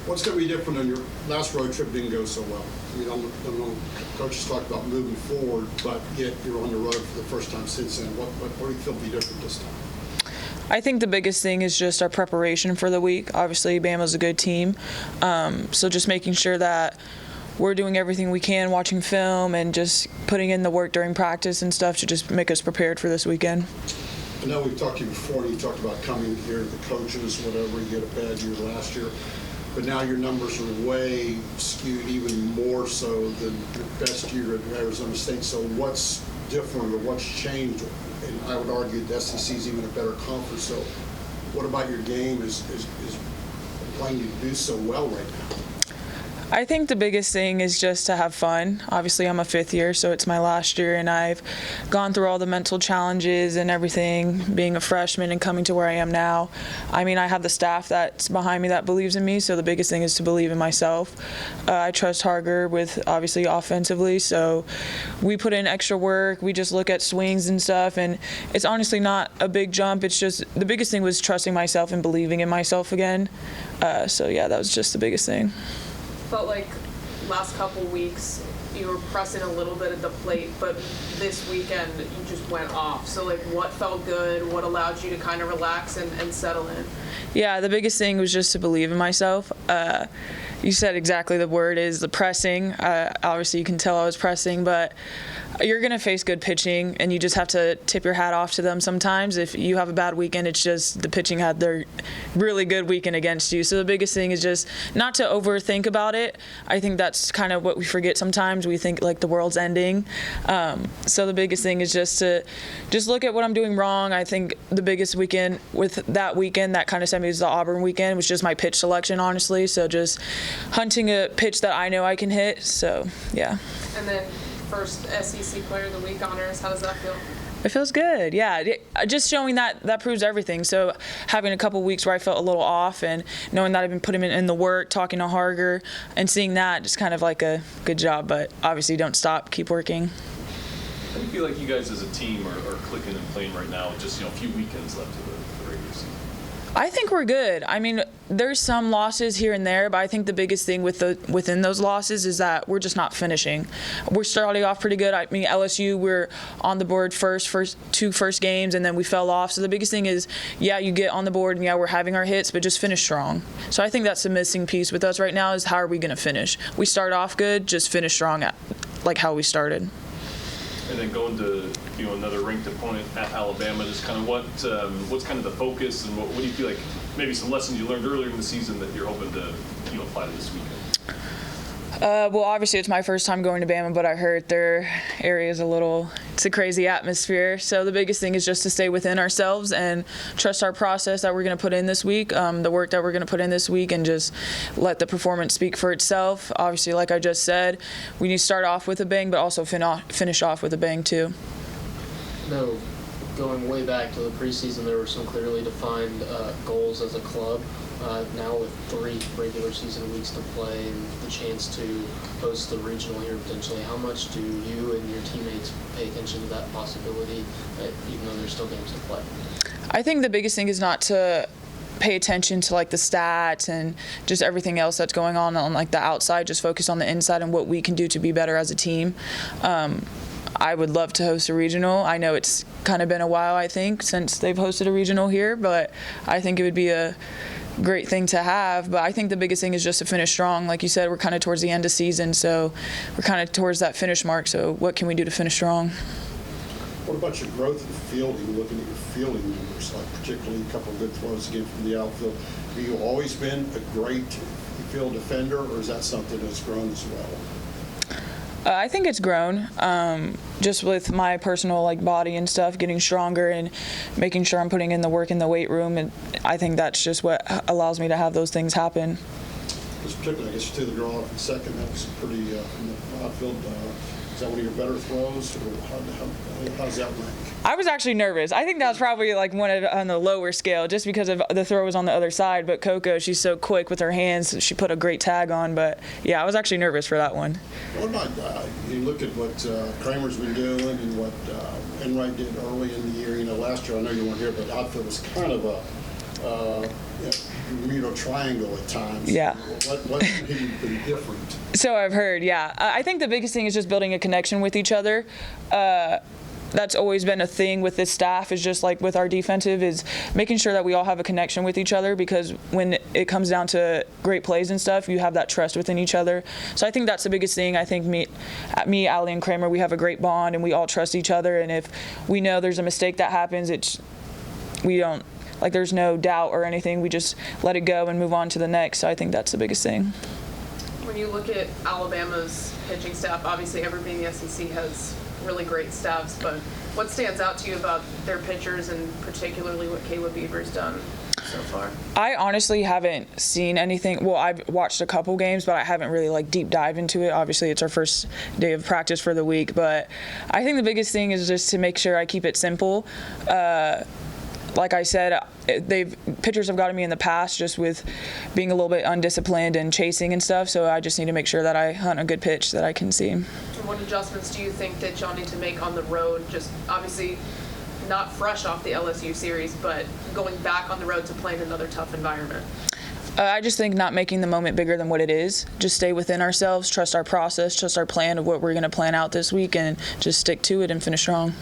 What's going to be different on your last road trip didn't go so well? You know, coaches talked about moving forward, but yet you're on the road for the first time since then. What do you feel will be different this time? I think the biggest thing is just our preparation for the week. Obviously, Bama's a good team, so just making sure that we're doing everything we can, watching film, and just putting in the work during practice and stuff to just make us prepared for this weekend. I know we've talked to you before, and you talked about coming here, the coaches, whatever, you had a bad year last year, but now your numbers are way skewed, even more so than your best year at Arizona State. So what's different or what's changed? And I would argue the SEC is even a better conference. So what about your game is playing you to do so well right now? I think the biggest thing is just to have fun. Obviously, I'm a fifth year, so it's my last year, and I've gone through all the mental challenges and everything, being a freshman and coming to where I am now. I mean, I have the staff that's behind me that believes in me, so the biggest thing is to believe in myself. I trust Harger with, obviously, offensively, so we put in extra work. We just look at swings and stuff, and it's honestly not a big jump. It's just the biggest thing was trusting myself and believing in myself again. So, yeah, that was just the biggest thing. Felt like last couple weeks you were pressing a little bit at the plate, but this weekend you just went off. So like what felt good? What allowed you to kind of relax and settle in? Yeah, the biggest thing was just to believe in myself. You said exactly the word is the pressing. Obviously you can tell I was pressing, but you're going to face good pitching, and you just have to tip your hat off to them sometimes. If you have a bad weekend, it's just the pitching had their really good weekend against you. So the biggest thing is just not to overthink about it. I think that's kind of what we forget sometimes. We think like the world's ending. So the biggest thing is just to look at what I'm doing wrong. I think the biggest weekend with that weekend that kind of sent me was the Auburn weekend, was just my pitch selection, honestly. So just hunting a pitch that I know I can hit. So, yeah. And then first SEC Player of the Week honors. How does that feel? It feels good, yeah. Just showing that proves everything. So having a couple weeks where I felt a little off and knowing that I've been putting in the work, talking to Harger, and seeing that, just kind of like a good job. But obviously don't stop, keep working. How do you feel like you guys as a team are clicking and playing right now with just a few weekends left of the regular season? I think we're good. I mean, there's some losses here and there, but I think the biggest thing within those losses is that we're just not finishing. We're starting off pretty good. I mean, LSU, we're on the board first two games, and then we fell off. So the biggest thing is, yeah, you get on the board, and yeah, we're having our hits, but just finish strong. So I think that's the missing piece with us right now is how are we going to finish? We start off good, just finish strong like how we started. And then going to another ranked opponent at Alabama, just kind of what's kind of the focus, and what do you feel like maybe some lessons you learned earlier in the season that you're hoping to apply to this weekend? Well, obviously it's my first time going to Bama, but I heard their area is it's a crazy atmosphere. So the biggest thing is just to stay within ourselves and trust our process that we're going to put in this week, the work that we're going to put in this week, and just let the performance speak for itself. Obviously, like I just said, we need to start off with a bang, but also finish off with a bang too. No, going way back to the preseason, there were some clearly defined goals as a club. Now with 3 regular season weeks to play and the chance to host the regional here potentially, how much do you and your teammates pay attention to that possibility, even though there's still games to play? I think the biggest thing is not to pay attention to like the stats and just everything else that's going on like the outside. Just focus on the inside and what we can do to be better as a team. I would love to host a regional. I know it's kind of been a while, I think, since they've hosted a regional here, but I think it would be a great thing to have. But I think the biggest thing is just to finish strong. Like you said, we're kind of towards the end of season, so we're kind of towards that finish mark. So what can we do to finish strong? What about your growth in fielding, looking at your fielding numbers, like particularly a couple of good throws again from the outfield? Have you always been a great field defender, or is that something that's grown as well? I think it's grown, just with my personal body and stuff getting stronger and making sure I'm putting in the work in the weight room, and I think that's just what allows me to have those things happen. Particularly, I guess, to the draw in second, that was pretty in the outfield. Is that one of your better throws, or how does that rank? I was actually nervous. I think that was probably one on the lower scale, just because of the throw was on the other side. But Coco, she's so quick with her hands. She put a great tag on. But yeah, I was actually nervous for that one. What about you look at what Kramer's been doing and what Enright did early in the year? Last year, I know you weren't here, but outfield was kind of a Bermuda Triangle at times. Yeah. What have you been different? So I've heard, yeah. I think the biggest thing is just building a connection with each other. That's always been a thing with this staff, is just like with our defensive, is making sure that we all have a connection with each other, because when it comes down to great plays and stuff, you have that trust within each other. So I think that's the biggest thing. I think me, Allie, and Kramer, we have a great bond, and we all trust each other. And if we know there's a mistake that happens, we don't, like, there's no doubt or anything. We just let it go and move on to the next. So I think that's the biggest thing. When you look at Alabama's pitching staff, obviously everybody in the SEC has really great staffs, but what stands out to you about their pitchers, and particularly what Caleb Beaver's done so far? I honestly haven't seen anything. Well, I've watched a couple games, but I haven't really like deep dive into it. Obviously, it's our first day of practice for the week, but I think the biggest thing is just to make sure I keep it simple. Like I said, pitchers have gotten me in the past just with being a little bit undisciplined and chasing and stuff, so I just need to make sure that I hunt a good pitch that I can see. What adjustments do you think that y'all need to make on the road? Just obviously not fresh off the LSU series, but going back on the road to play in another tough environment. I just think not making the moment bigger than what it is. Just stay within ourselves, trust our process, trust our plan of what we're going to plan out this week, and just stick to it and finish strong.